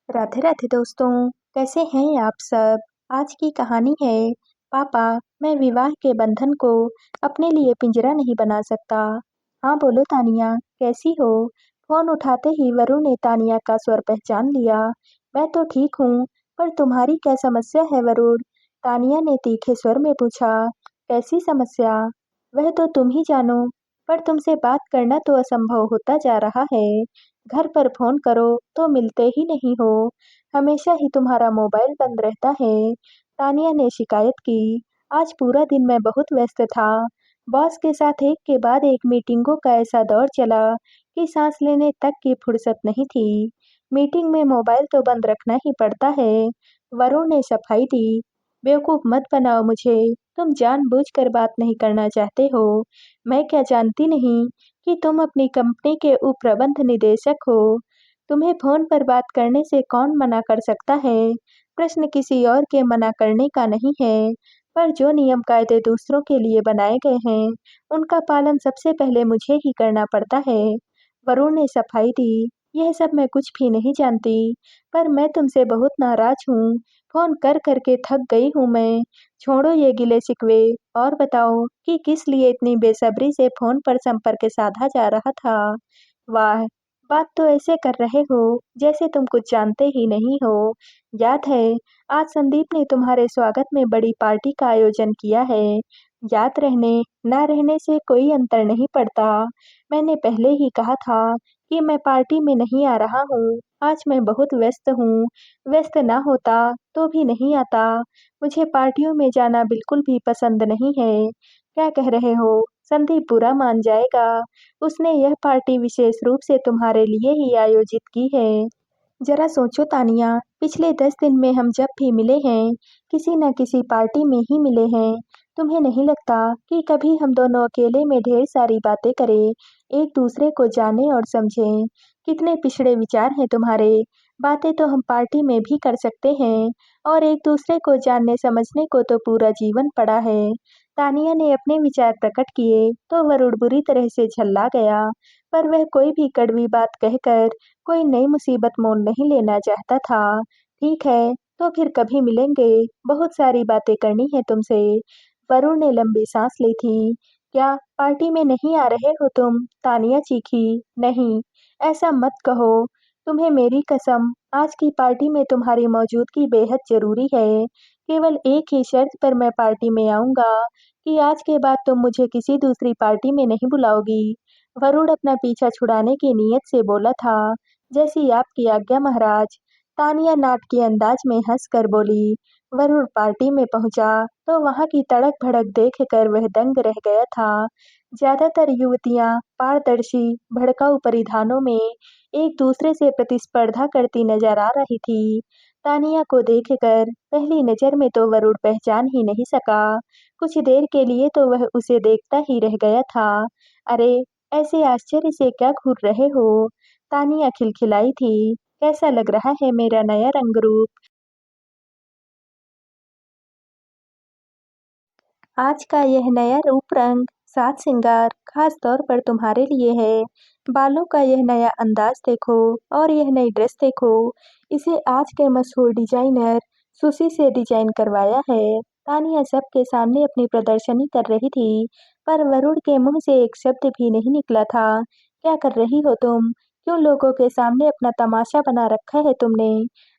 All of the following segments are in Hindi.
राधे राधे दोस्तों, कैसे हैं आप सब? आज की कहानी है पापा, मैं विवाह के बंधन को अपने लिए पिंजरा नहीं बना सकता। हाँ बोलो तानिया, कैसी हो? फोन उठाते ही वरुण ने तानिया का स्वर पहचान लिया। मैं तो ठीक हूँ, पर तुम्हारी क्या समस्या है वरुण? तानिया ने तीखे स्वर में पूछा। कैसी समस्या? वह तो तुम ही जानो, पर तुमसे बात करना तो असंभव होता जा रहा है। घर पर फोन करो तो मिलते ही नहीं हो। हमेशा ही तुम्हारा मोबाइल बंद रहता है। तानिया ने शिकायत की। आज पूरा दिन मैं बहुत व्यस्त था। बॉस के साथ एक के बाद एक मीटिंगों का ऐसा दौर चला कि सांस लेने तक की फुर्सत नहीं थी। मीटिंग में मोबाइल तो बंद रखना ही पड़ता है। वरुण ने सफाई दी। बेवकूफ मत बनाओ मुझे। तुम जानबूझकर बात नहीं करना चाहते हो। मैं क्या जानती नहीं कि तुम अपनी कंपनी के उपप्रबंध निदेशक हो। तुम्हें फोन पर बात करने से कौन मना कर सकता है? प्रश्न किसी और के मना करने का नहीं है, पर जो नियम कायदे दूसरों के लिए बनाए गए हैं, उनका पालन सबसे पहले मुझे ही करना पड़ता है। वरुण ने सफाई दी। यह सब मैं कुछ भी नहीं जानती, पर मैं तुमसे बहुत नाराज हूँ। फोन कर करके थक गई हूँ मैं। छोड़ो ये गिले शिकवे और बताओ कि किस लिए इतनी बेसब्री से फोन पर संपर्क साधा जा रहा था। वाह, बात तो ऐसे कर रहे हो जैसे तुम कुछ जानते ही नहीं हो। याद है, आज संदीप ने तुम्हारे स्वागत में बड़ी पार्टी का आयोजन किया है। याद रहने ना रहने से कोई अंतर नहीं पड़ता। मैंने पहले ही कहा था कि मैं पार्टी में नहीं आ रहा हूँ। आज मैं बहुत व्यस्त हूँ। व्यस्त ना होता तो भी नहीं आता। मुझे पार्टियों में जाना बिल्कुल भी पसंद नहीं है। क्या कह रहे हो? संदीप बुरा मान जाएगा। उसने यह पार्टी विशेष रूप से तुम्हारे लिए ही आयोजित की है। जरा सोचो तानिया, पिछले 10 दिन में हम जब भी मिले हैं, किसी न किसी पार्टी में ही मिले हैं। तुम्हें नहीं लगता कि कभी हम दोनों अकेले में ढेर सारी बातें करें, एक दूसरे को जाने और समझें? कितने पिछड़े विचार हैं तुम्हारे। बातें तो हम पार्टी में भी कर सकते हैं, और एक दूसरे को जानने समझने को तो पूरा जीवन पड़ा है। तानिया ने अपने विचार प्रकट किए तो वरुण बुरी तरह से झल्ला गया, पर वह कोई भी कड़वी बात कहकर कोई नई मुसीबत मोल नहीं लेना चाहता था। ठीक है, तो फिर कभी मिलेंगे, बहुत सारी बातें करनी है तुमसे। वरुण ने लंबी सांस ली थी। क्या पार्टी में नहीं आ रहे हो तुम? तानिया चीखी। नहीं, ऐसा मत कहो। तुम्हें मेरी कसम, आज की पार्टी में तुम्हारी मौजूदगी बेहद जरूरी है। केवल एक ही शर्त पर मैं पार्टी में आऊंगा, कि आज के बाद तुम मुझे किसी दूसरी पार्टी में नहीं बुलाओगी। वरुण अपना पीछा छुड़ाने की नीयत से बोला था। जैसी आपकी आज्ञा महाराज। तानिया नाटकीय अंदाज में हंसकर बोली। वरुण पार्टी में पहुंचा तो वहां की तड़क भड़क देखकर वह दंग रह गया था। ज्यादातर युवतियां पारदर्शी भड़काऊ परिधानों में एक दूसरे से प्रतिस्पर्धा करती नजर आ रही थी। तानिया को देखकर पहली नजर में तो वरुण पहचान ही नहीं सका। कुछ देर के लिए तो वह उसे देखता ही रह गया था। अरे, ऐसे आश्चर्य से क्या घूर रहे हो? तानिया खिलखिलाई थी। कैसा लग रहा है मेरा नया रंग रूप? आज का यह नया रूप रंग साज श्रृंगार खास तौर पर तुम्हारे लिए है। बालों का यह नया अंदाज देखो, और यह नई ड्रेस देखो। इसे आज के मशहूर डिजाइनर सुशी से डिजाइन करवाया है। तानिया सबके सामने अपनी प्रदर्शनी कर रही थी, पर वरुण के मुंह से एक शब्द भी नहीं निकला था। क्या कर रही हो तुम? क्यों लोगों के सामने अपना तमाशा बना रखा है तुमने?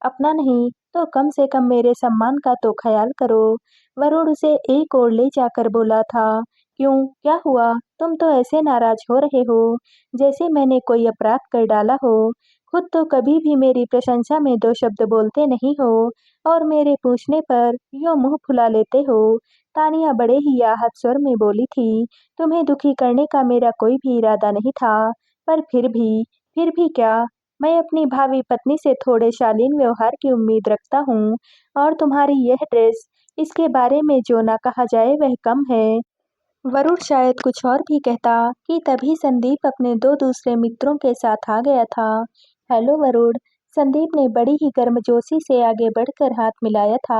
अपना नहीं तो कम से कम मेरे सम्मान का तो ख्याल करो। वरुण उसे एक ओर ले जाकर बोला था। क्यों, क्या हुआ? तुम तो ऐसे नाराज हो रहे हो जैसे मैंने कोई अपराध कर डाला हो। खुद तो कभी भी मेरी प्रशंसा में दो शब्द बोलते नहीं हो, और मेरे पूछने पर यूं मुंह फुला लेते हो। तानिया बड़े ही आहत स्वर में बोली थी। तुम्हें दुखी करने का मेरा कोई भी इरादा नहीं था, पर फिर भी क्या? मैं अपनी भावी पत्नी से थोड़े शालीन व्यवहार की उम्मीद रखता हूँ, और तुम्हारी यह ड्रेस, इसके बारे में जो ना कहा जाए वह कम है। वरुण शायद कुछ और भी कहता कि तभी संदीप अपने दो दूसरे मित्रों के साथ आ गया था। हेलो वरुण। संदीप ने बड़ी ही गर्मजोशी से आगे बढ़कर हाथ मिलाया था।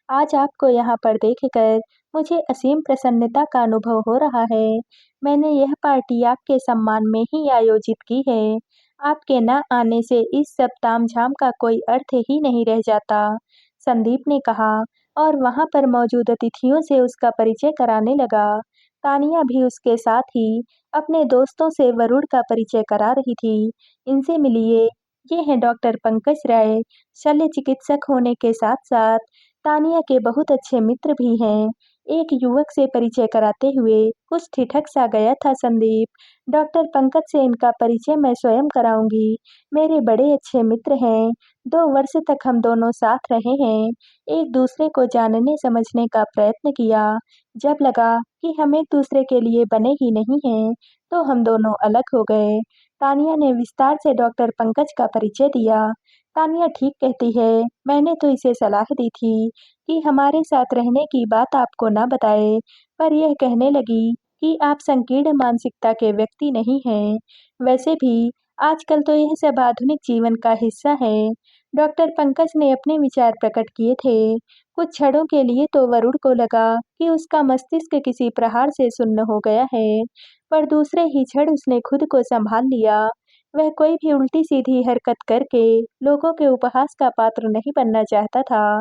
आज आपको यहाँ पर देखकर मुझे असीम प्रसन्नता का अनुभव हो रहा है। मैंने यह पार्टी आपके सम्मान में ही आयोजित की है। आपके न आने से इस सब तामझाम का कोई अर्थ ही नहीं रह जाता, संदीप ने कहा और वहां पर मौजूद अतिथियों से उसका परिचय कराने लगा। तानिया भी उसके साथ ही अपने दोस्तों से वरुण का परिचय करा रही थी। इनसे मिलिए, ये हैं डॉक्टर पंकज राय, शल्य चिकित्सक होने के साथ-साथ तानिया के बहुत अच्छे मित्र भी हैं। एक युवक से परिचय कराते हुए कुछ ठिठक सा गया था संदीप। डॉक्टर पंकज से इनका परिचय मैं स्वयं कराऊंगी। मेरे बड़े अच्छे मित्र हैं। 2 वर्ष तक हम दोनों साथ रहे हैं। एक दूसरे को जानने समझने का प्रयत्न किया। जब लगा कि हम एक दूसरे के लिए बने ही नहीं हैं, तो हम दोनों अलग हो गए। तानिया ने विस्तार से डॉक्टर पंकज का परिचय दिया। तानिया ठीक कहती है, मैंने तो इसे सलाह दी थी कि हमारे साथ रहने की बात आपको ना बताए, पर यह कहने लगी कि आप संकीर्ण मानसिकता के व्यक्ति नहीं हैं। वैसे भी आजकल तो यह सब आधुनिक जीवन का हिस्सा है। डॉक्टर पंकज ने अपने विचार प्रकट किए थे। कुछ क्षणों के लिए तो वरुण को लगा कि उसका मस्तिष्क किसी प्रहार से सुन्न हो गया है, पर दूसरे ही क्षण उसने खुद को संभाल लिया। वह कोई भी उल्टी-सीधी हरकत करके लोगों के उपहास का पात्र नहीं बनना चाहता था,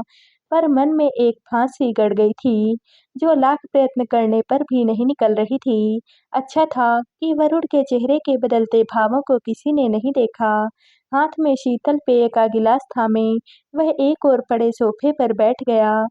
पर मन में एक फांस सी गड़ गई थी, जो लाख प्रयत्न करने पर भी नहीं निकल रही थी। अच्छा था कि वरुण के चेहरे के बदलते भावों को किसी ने नहीं देखा। हाथ में शीतल पेय का गिलास थामे वह एक ओर पड़े सोफे पर बैठ गया।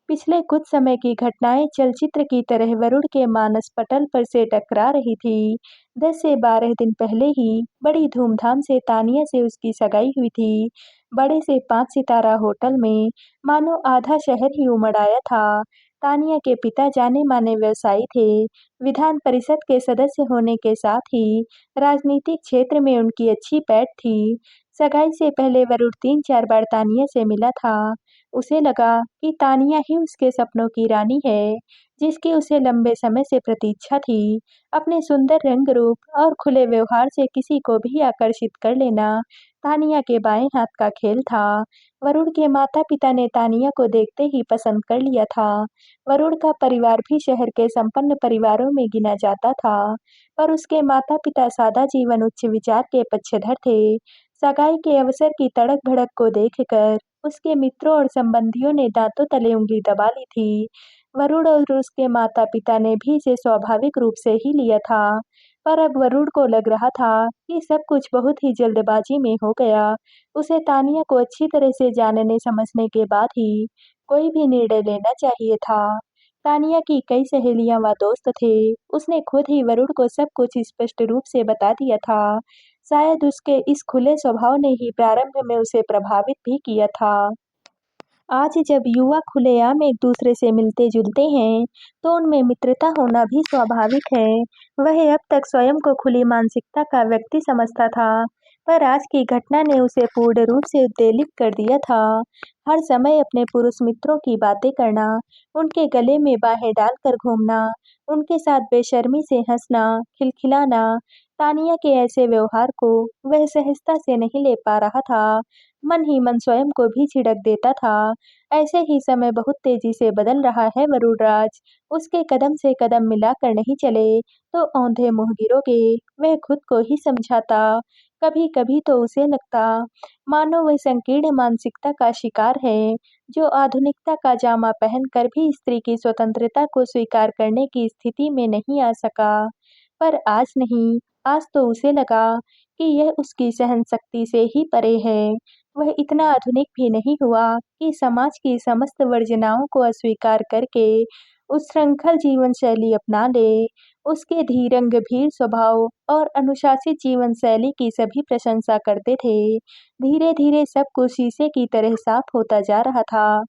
पिछले कुछ समय की घटनाएं चलचित्र की तरह वरुण के मानस पटल पर से टकरा रही थी। 10 से 12 दिन पहले ही बड़ी धूमधाम से तानिया से उसकी सगाई हुई थी। बड़े से 5 सितारा होटल में मानो आधा शहर ही उमड़ आया था। तानिया के पिता जाने-माने व्यवसायी थे। विधान परिषद के सदस्य होने के साथ ही राजनीतिक क्षेत्र में उनकी अच्छी पैठ थी। सगाई से पहले वरुण 3-4 बार तानिया से मिला था। उसे लगा कि तानिया ही उसके सपनों की रानी है, जिसकी उसे लंबे समय से प्रतीक्षा थी। अपने सुंदर रंग रूप और खुले व्यवहार से किसी को भी आकर्षित कर लेना तानिया के बाएं हाथ का खेल था। वरुण के माता-पिता ने तानिया को देखते ही पसंद कर लिया था। वरुण का परिवार भी शहर के संपन्न परिवारों में गिना जाता था, पर उसके माता-पिता सादा जीवन उच्च विचार के पक्षधर थे। सगाई के अवसर की तड़क-भड़क को देखकर उसके मित्रों और संबंधियों ने दांतों तले उंगली दबा ली थी। वरुण और उसके माता-पिता ने भी इसे स्वाभाविक रूप से ही लिया था, पर अब वरुण को लग रहा था कि सब कुछ बहुत ही जल्दबाजी में हो गया। उसे तानिया को अच्छी तरह से जानने समझने के बाद ही कोई भी निर्णय लेना चाहिए था। तानिया की कई सहेलियां व दोस्त थे। उसने खुद ही वरुण को सब कुछ स्पष्ट रूप से बता दिया था। शायद उसके इस खुले स्वभाव ने ही प्रारंभ में उसे प्रभावित भी किया था। आज जब युवा खुलेआम एक दूसरे से मिलते-जुलते हैं, तो उनमें मित्रता होना भी स्वाभाविक है। वह अब तक स्वयं को खुली मानसिकता का व्यक्ति समझता था, पर आज की घटना ने उसे पूर्ण रूप से उत्तेजित कर दिया था। हर समय अपने पुरुष मित्रों की बातें करना, उनके गले में बाहें डालकर घूमना, उनके साथ बेशर्मी से हंसना, खिलखिलाना, तानिया के ऐसे व्यवहार को वह सहजता से नहीं ले पा रहा था। मन ही मन स्वयं को भी झिड़क देता था। ऐसे ही समय बहुत तेजी से बदल रहा है वरुणराज। उसके कदम से कदम मिलाकर नहीं चले, तो औंधे मुँह गिरोगे, वह खुद को ही समझाता। कभी-कभी तो उसे लगता, मानो वह संकीर्ण मानसिकता का शिकार है, जो आधुनिकता का जामा पहनकर भी स्त्री की स्वतंत्रता को स्वीकार करने की स्थिति में नहीं आ सका। पर आज नहीं, आज तो उसे लगा कि यह उसकी सहनशक्ति से ही परे है। वह इतना आधुनिक भी नहीं हुआ कि समाज की समस्त वर्जनाओं को अस्वीकार करके उच्छृंखल जीवन शैली अपना ले। उसके धीरंग गंभीर स्वभाव और अनुशासित जीवन शैली की सभी प्रशंसा करते थे। धीरे-धीरे सब कुछ शीशे की तरह साफ होता जा रहा था।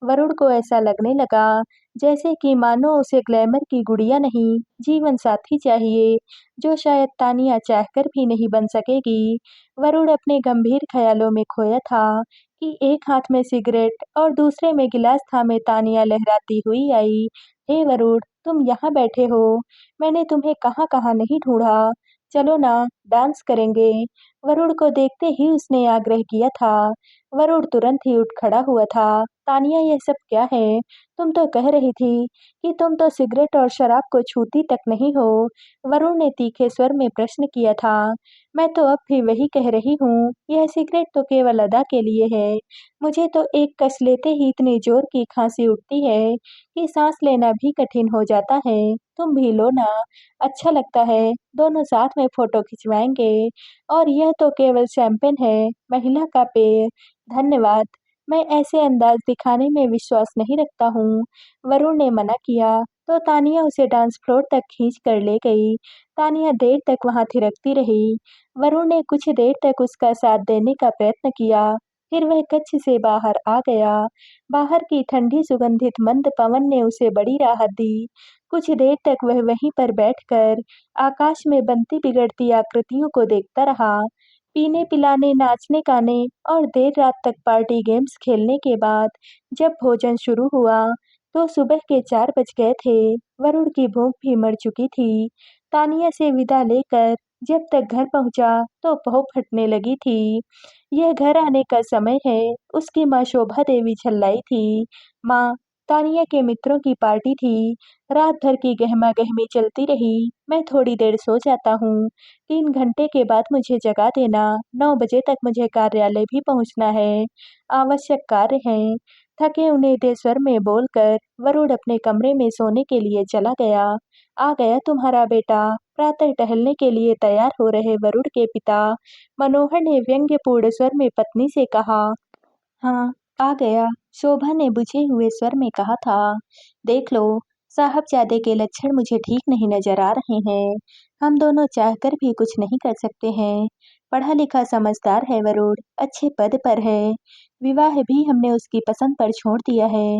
वरुण को ऐसा लगने लगा जैसे कि मानो उसे ग्लैमर की गुड़िया नहीं, जीवन साथी चाहिए, जो शायद तानिया चाहकर भी नहीं बन सकेगी। वरुण अपने गंभीर ख्यालों में खोया था कि एक हाथ में सिगरेट और दूसरे में गिलास थामे तानिया लहराती हुई आई। हे वरुण, तुम यहाँ बैठे हो। मैंने तुम्हें कहाँ-कहाँ नहीं ढूंढा। चलो ना, डांस करेंगे। वरुण को देखते ही उसने आग्रह किया था। वरुण तुरंत ही उठ खड़ा हुआ था। तानिया, ये सब क्या है? तुम तो कह रही थी कि तुम तो सिगरेट और शराब को छूती तक नहीं हो। वरुण ने तीखे स्वर में प्रश्न किया था। मैं तो अब भी वही कह रही हूँ, यह सिगरेट तो केवल अदा के लिए है। मुझे तो एक कस लेते ही इतनी जोर की खांसी उठती है कि सांस लेना भी कठिन हो जाता है। तुम भी लो ना, अच्छा लगता है, दोनों साथ में फोटो खिंचवाएंगे। और यह तो केवल शैंपेन है, महिला का पेय। धन्यवाद। मैं ऐसे अंदाज दिखाने में विश्वास नहीं रखता हूँ। वरुण ने मना किया तो तानिया उसे डांस फ्लोर तक खींच कर ले गई। तानिया देर तक वहां थिरकती रही। वरुण ने कुछ देर तक उसका साथ देने का प्रयत्न किया, फिर वह कक्ष से बाहर आ गया। बाहर की ठंडी सुगंधित मंद पवन ने उसे बड़ी राहत दी। कुछ देर तक वह वहीं पर बैठकर आकाश में बनती बिगड़ती आकृतियों को देखता रहा। पीने पिलाने, नाचने गाने और देर रात तक पार्टी गेम्स खेलने के बाद जब भोजन शुरू हुआ तो सुबह के 4 बज गए थे। वरुण की भूख भी मर चुकी थी। तानिया से विदा लेकर जब तक घर पहुंचा तो भौं फटने लगी थी। यह घर आने का समय है, उसकी माँ शोभा देवी चिल्लाई थी। माँ, तानिया के मित्रों की पार्टी थी। रात भर की गहमा-गहमी चलती रही। मैं थोड़ी देर सो जाता हूँ। 3 घंटे के बाद मुझे जगा देना। 9 बजे तक मुझे कार्यालय भी पहुँचना है। आवश्यक कार्य हैं। थके-उन्हें स्वर में बोलकर वरुण अपने कमरे में सोने के लिए चला गया। आ गया तुम्हारा बेटा। प्रातः टहलने के लिए तैयार हो रहे वरुण के पिता मनोहर ने व्यंग्यपूर्ण स्वर में पत्नी से कहा। हाँ, आ गया, शोभा ने बुझे हुए स्वर में कहा था। देख लो, साहबजादे के लक्षण मुझे ठीक नहीं नजर आ रहे हैं। हम दोनों चाहकर भी कुछ नहीं कर सकते हैं। पढ़ा लिखा समझदार है वरुण, अच्छे पद पर है। विवाह भी हमने उसकी पसंद पर छोड़ दिया है।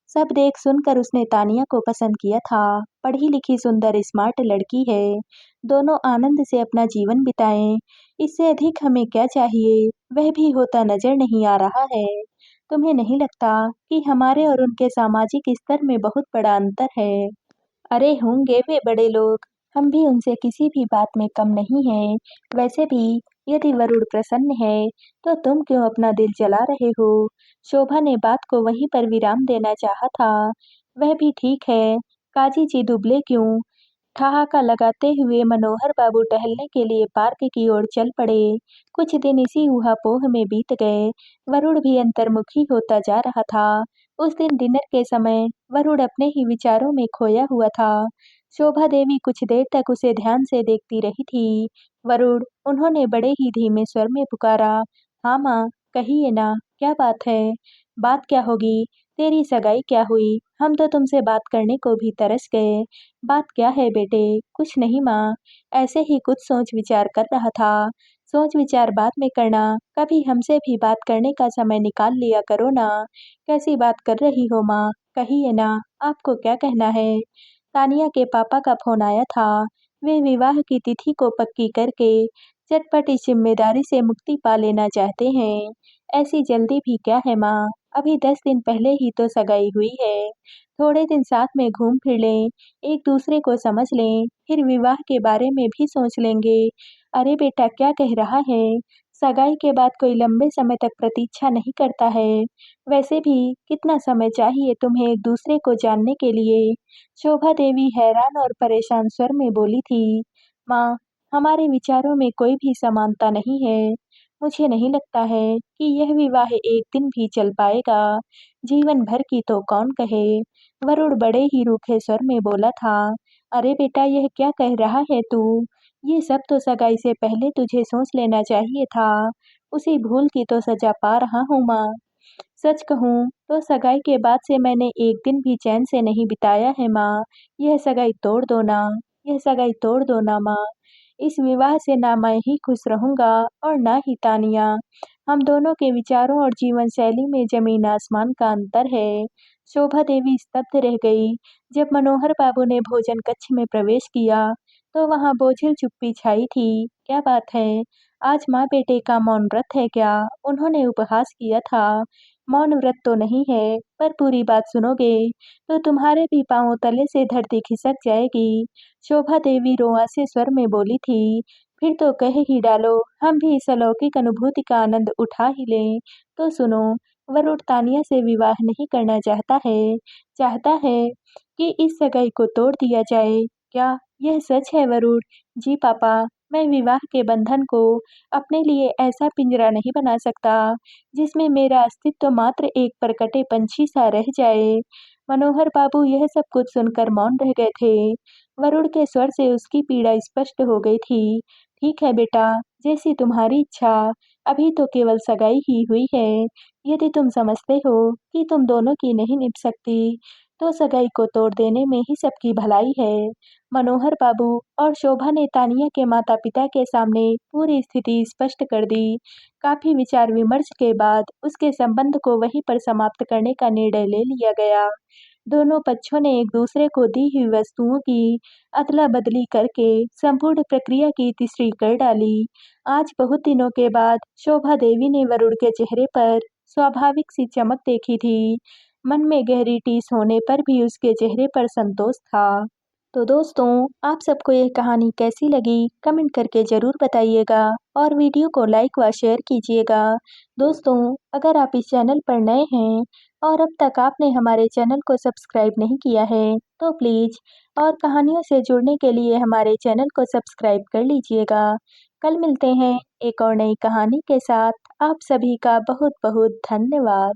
सब देख सुनकर उसने तानिया को पसंद किया था। पढ़ी लिखी सुंदर स्मार्ट लड़की है। दोनों आनंद से अपना जीवन बिताएं। इससे अधिक हमें क्या चाहिए? वह भी होता नजर नहीं आ रहा है। तुम्हें नहीं लगता कि हमारे और उनके सामाजिक स्तर में बहुत बड़ा अंतर है? अरे होंगे वे बड़े लोग, हम भी उनसे किसी भी बात में कम नहीं हैं। वैसे भी यदि वरुण प्रसन्न है, तो तुम क्यों अपना दिल जला रहे हो? शोभा ने बात को वहीं पर विराम देना चाहा था। वह भी ठीक है, काजी जी दुबले क्यों? ठहाका लगाते हुए मनोहर बाबू टहलने के लिए पार्क की ओर चल पड़े। कुछ दिन इसी ऊहापोह में बीत गए। वरुण भी अंतर्मुखी होता जा रहा था। उस दिन डिनर के समय वरुण अपने ही विचारों में खोया हुआ था। शोभा देवी कुछ देर तक उसे ध्यान से देखती रही थी। वरुण, उन्होंने बड़े ही धीमे स्वर में पुकारा। हाँ माँ, कहिए ना, क्या बात है? बात क्या होगी? तेरी सगाई क्या हुई? हम तो तुमसे बात करने को भी तरस गए। बात क्या है बेटे? कुछ नहीं माँ, ऐसे ही कुछ सोच विचार कर रहा था। सोच विचार बाद में करना, कभी हमसे भी बात करने का समय निकाल लिया करो ना। कैसी बात कर रही हो माँ? कहिए ना, आपको क्या कहना है? तानिया के पापा का फोन आया था। वे विवाह की तिथि को पक्की करके झटपट इस जिम्मेदारी से मुक्ति पा लेना चाहते हैं। ऐसी जल्दी भी क्या है माँ? अभी 10 दिन पहले ही तो सगाई हुई है। थोड़े दिन साथ में घूम फिर लें, एक दूसरे को समझ लें, फिर विवाह के बारे में भी सोच लेंगे। अरे बेटा, क्या कह रहा है? सगाई के बाद कोई लंबे समय तक प्रतीक्षा नहीं करता है। वैसे भी कितना समय चाहिए तुम्हें एक दूसरे को जानने के लिए? शोभा देवी हैरान और परेशान स्वर में बोली थी। माँ, हमारे विचारों में कोई भी समानता नहीं है। मुझे नहीं लगता है कि यह विवाह एक दिन भी चल पाएगा। जीवन भर की तो कौन कहे। वरुण बड़े ही रूखे स्वर में बोला था। अरे बेटा, यह क्या कह रहा है तू? ये सब तो सगाई से पहले तुझे सोच लेना चाहिए था। उसी भूल की तो सजा पा रहा हूँ माँ। सच कहूँ तो सगाई के बाद से मैंने एक दिन भी चैन से नहीं बिताया है माँ। यह सगाई तोड़ दो ना, यह सगाई तोड़ दो ना माँ। इस विवाह से ना मैं ही खुश रहूंगा और ना ही तानिया। हम दोनों के विचारों और जीवन शैली में जमीन आसमान का अंतर है। शोभा देवी स्तब्ध रह गई। जब मनोहर बाबू ने भोजन कक्ष में प्रवेश किया तो वहां बोझिल चुप्पी छाई थी। क्या बात है? आज माँ बेटे का मौन व्रत है क्या? उन्होंने उपहास किया था। मौन व्रत तो नहीं है, पर पूरी बात सुनोगे तो तुम्हारे भी पांवों तले से धरती खिसक जाएगी। शोभा देवी रोआसे स्वर में बोली थी। फिर तो कह ही डालो, हम भी इस अलौकिक अनुभूति का आनंद उठा ही लें। तो सुनो, वरुण तानिया से विवाह नहीं करना चाहता है कि इस सगाई को तोड़ दिया जाए। क्या यह सच है वरुण? जी पापा, मैं विवाह के बंधन को अपने लिए ऐसा पिंजरा नहीं बना सकता जिसमें मेरा अस्तित्व मात्र एक परकटे पंछी सा रह जाए। मनोहर बाबू यह सब कुछ सुनकर मौन रह गए थे। वरुण के स्वर से उसकी पीड़ा स्पष्ट हो गई थी। ठीक है बेटा, जैसी तुम्हारी इच्छा। अभी तो केवल सगाई ही हुई है। यदि तुम समझते हो कि तुम दोनों की नहीं निभ सकती, तो सगाई को तोड़ देने में ही सबकी भलाई है। मनोहर बाबू और शोभा ने तानिया के माता-पिता के सामने पूरी स्थिति स्पष्ट कर दी। काफी विचार विमर्श के बाद उसके संबंध को वहीं पर समाप्त करने का निर्णय ले लिया गया। दोनों पक्षों ने एक दूसरे को दी हुई वस्तुओं की अदला-बदली करके संपूर्ण प्रक्रिया की तीसरी कर डाली। आज बहुत दिनों के बाद शोभा देवी ने वरुण के चेहरे पर स्वाभाविक सी चमक देखी थी। मन में गहरी टीस होने पर भी उसके चेहरे पर संतोष था। तो दोस्तों, आप सबको यह कहानी कैसी लगी कमेंट करके ज़रूर बताइएगा और वीडियो को लाइक व शेयर कीजिएगा। दोस्तों, अगर आप इस चैनल पर नए हैं और अब तक आपने हमारे चैनल को सब्सक्राइब नहीं किया है, तो प्लीज़ और कहानियों से जुड़ने के लिए हमारे चैनल को सब्सक्राइब कर लीजिएगा। कल मिलते हैं एक और नई कहानी के साथ। आप सभी का बहुत बहुत धन्यवाद।